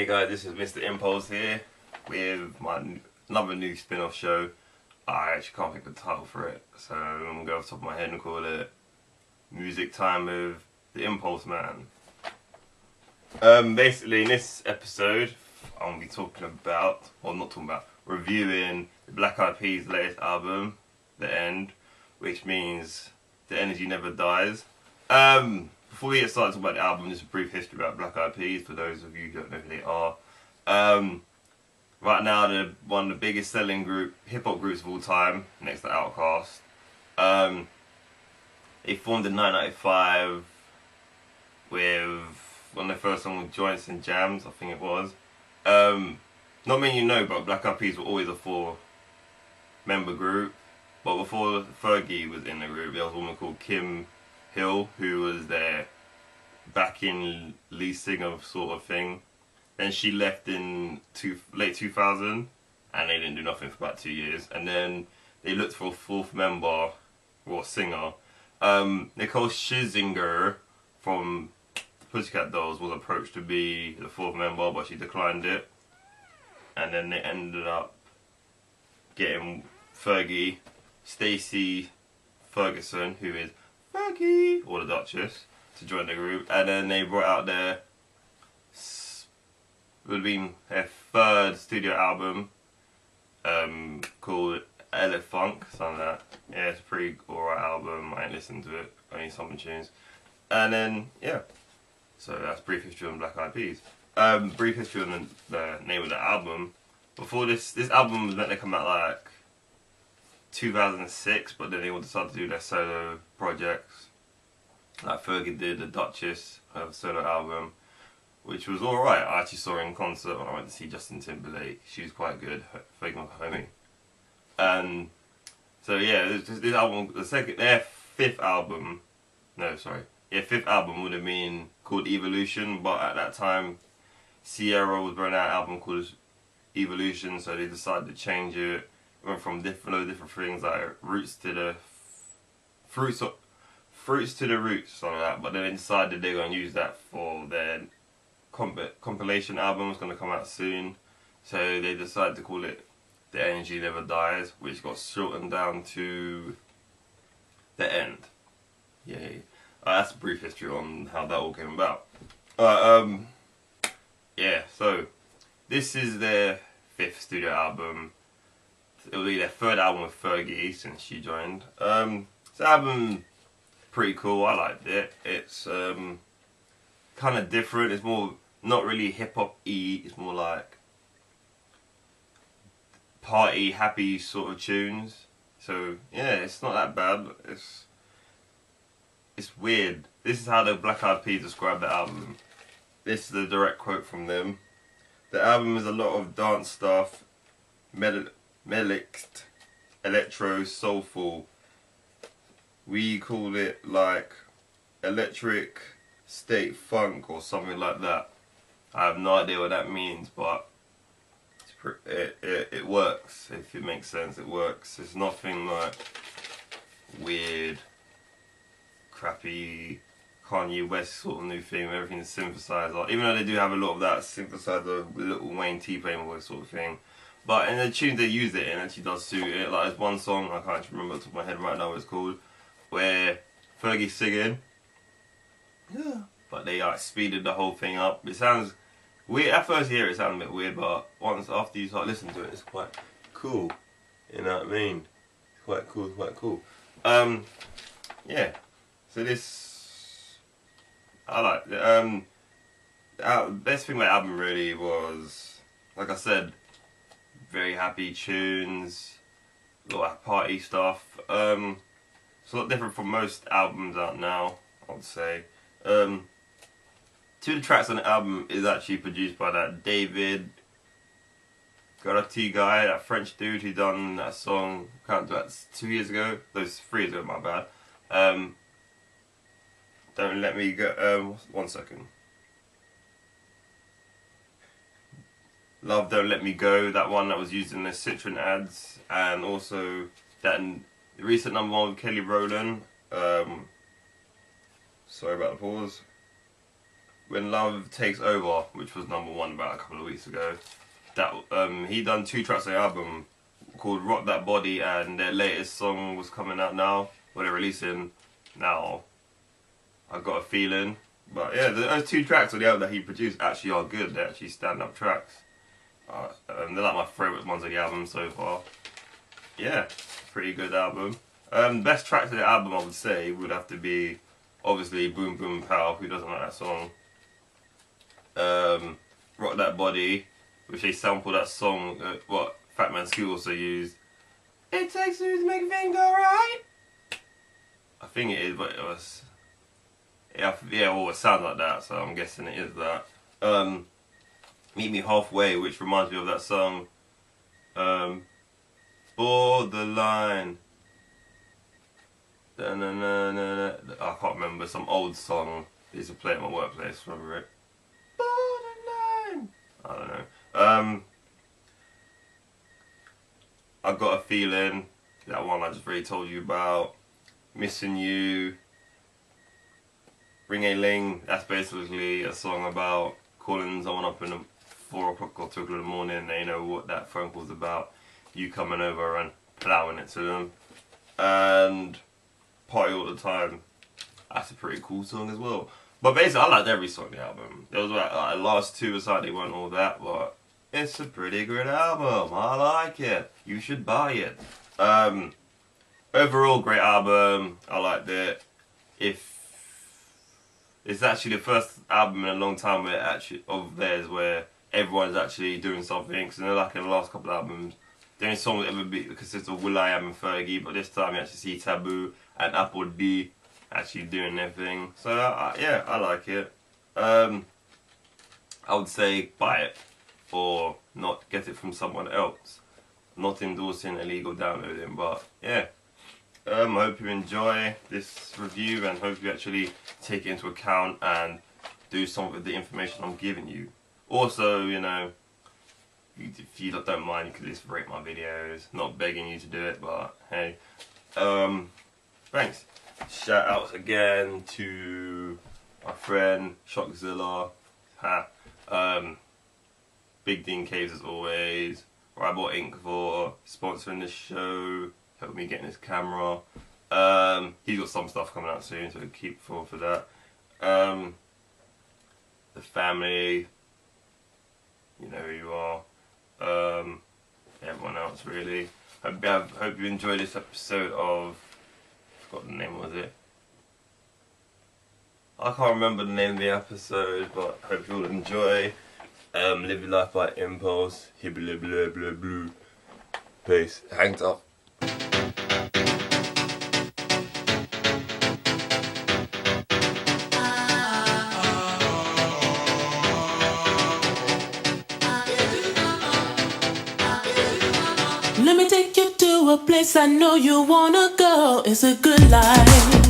Hey guys, this is Mr. Impulse here with another new spin-off show. I actually can't think of the title for it, so I'm going to go off the top of my head and call it Music Time with the Impulse Man. Basically in this episode, I'm going to be talking about, or not talking about, reviewing the Black Eyed Peas' latest album, The E.N.D, which means the energy never dies. Before we get started talking about the album, just a brief history about Black Eyed Peas for those of you who don't know who they are. Right now they're one of the biggest selling hip-hop groups of all time, next to Outkast. They formed in 1995 with one of their first songs with Joints and Jams, I think it was. Not many you know, but Black Eyed Peas were always a 4-member group. But before Fergie was in the group, there was a woman called Kim Hill, who was their backing lead singer sort of thing. Then she left in late 2000 and they didn't do nothing for about 2 years. And then they looked for a 4th member, or singer. Nicole Scherzinger from the Pussycat Dolls was approached to be the 4th member, but she declined it. And then they ended up getting Fergie, Stacey Ferguson, who is Fergie, or the Duchess, to join the group. And then they brought out their, would have been their 3rd studio album, called Funk, something like that. Yeah, it's a pretty alright album. I ain't listened to it, only some tunes. And then, yeah, so that's brief history on Black Eyed Peas. Brief history on the name of the album. Before this album was meant to come out like 2006, but then they all decided to do their solo projects. Like Fergie did the Duchess solo album, which was alright. I actually saw her in concert when I went to see Justin Timberlake. She was quite good, Fergie my homie. And so yeah, this album, their 5th album, fifth album would have been called Evolution, but at that time Sierra was bringing out an album called Evolution, so they decided to change it. Went from different things like fruits to the roots, something like that. But then they decided they're going to use that for their compilation album. It's going to come out soon, so they decided to call it The Energy Never Dies, which got shortened down to The E.N.D. Yay! That's a brief history on how that all came about. Yeah. So this is their 5th studio album. It'll be their 3rd album with Fergie since she joined. This album, pretty cool. I liked it. It's kind of different. It's more not really hip hop-y. It's more like party, happy sort of tunes. So yeah, it's not that bad. It's weird. This is how the Black Eyed Peas describe the album. This is the direct quote from them. The album is a lot of dance stuff, melodic, electro, soulful. We call it like electric state funk or something like that. I have no idea what that means, but it works. If it makes sense, it works. It's nothing like weird, crappy Kanye West sort of new thing where everything's synthesized. Like, even though they do have a lot of that synthesizer, Lil Wayne, T-Pain voice sort of thing. But in the tunes they use it in, actually does suit it. Like, there's one song, I can't actually remember off the top of my head right now what it's called, where Fergie's singing, yeah, but they like speeded the whole thing up. It sounds weird. At first you hear it sounds a bit weird, but after you start listening to it, it's quite cool. You know what I mean? It's quite cool, yeah. So this, I like it. The best thing about the album really was, like I said, very happy tunes, a lot of party stuff. It's a lot different from most albums out now, I would say. 2 of the tracks on the album is actually produced by that David Garati guy, that French dude who done that song, can't do that 2 years ago. Those 3 years ago, my bad. Don't Let Me Go. 1 second. Love Don't Let Me Go, that one that was used in the Citroen ads, and also that recent #1 with Kelly Rowland. Sorry about the pause. When Love Takes Over, which was #1 about a couple of weeks ago. That he done 2 tracks on the album called Rock That Body, and their latest song was coming out now, or they're releasing now. I Got a Feeling. But yeah, those 2 tracks on the album that he produced actually are good. They're actually stand-up tracks. They're like my favourite ones of the album so far. Yeah, pretty good album. Best tracks of the album, I would say, would have to be obviously Boom Boom Pow. Who doesn't like that song? Rock That Body, which they sampled that song. What Fat Man Scoot also used. It takes two to make a thing go right. I think it is, but it was. Yeah, well, it sounds like that, so I'm guessing it is that. Meet Me Halfway, which reminds me of that song. Borderline. I can't remember, some old song they used to play at my workplace. Remember it? Borderline. I don't know. I Got a Feeling. That one I just really told you about. Missing You. Ring a Ling. That's basically a song about calling someone up in the 4 o'clock or 2 o'clock in the morning, and they know what that phone call's about. You coming over and plowing it to them. And Party All the Time. That's a pretty cool song as well. But basically, I liked every song on the album. There was like the last 2 aside, they weren't all that, but it's a pretty good album. I like it. You should buy it. Overall, great album. I liked it. It's actually the first album in a long time of theirs where everyone's actually doing something. Because like in the last couple of albums, the only song that ever consists of Will.i.am and Fergie, but this time you actually see Taboo and Apple D actually doing their thing. So yeah, I like it. I would say buy it or not, get it from someone else. Not endorsing illegal downloading, but yeah. I hope you enjoy this review and hope you actually take it into account and do some of the information I'm giving you. Also, you know, if you don't mind, you can just rate my videos. Not begging you to do it, but hey. Thanks. Shout outs again to my friend Shockzilla. Big Dean Caves as always. Rival Inc. for sponsoring this show. Help me getting his camera. He's got some stuff coming out soon, so keep forward for that. The family, you know who you are. Everyone else really. Hope you enjoyed this episode of. I forgot the name, was it? I can't remember the name of the episode, but hope you all enjoy. Live your life by impulse. Hibbly blah blah blah. Peace. Hangs up. Let me take you to a place I know you wanna go. It's a good life.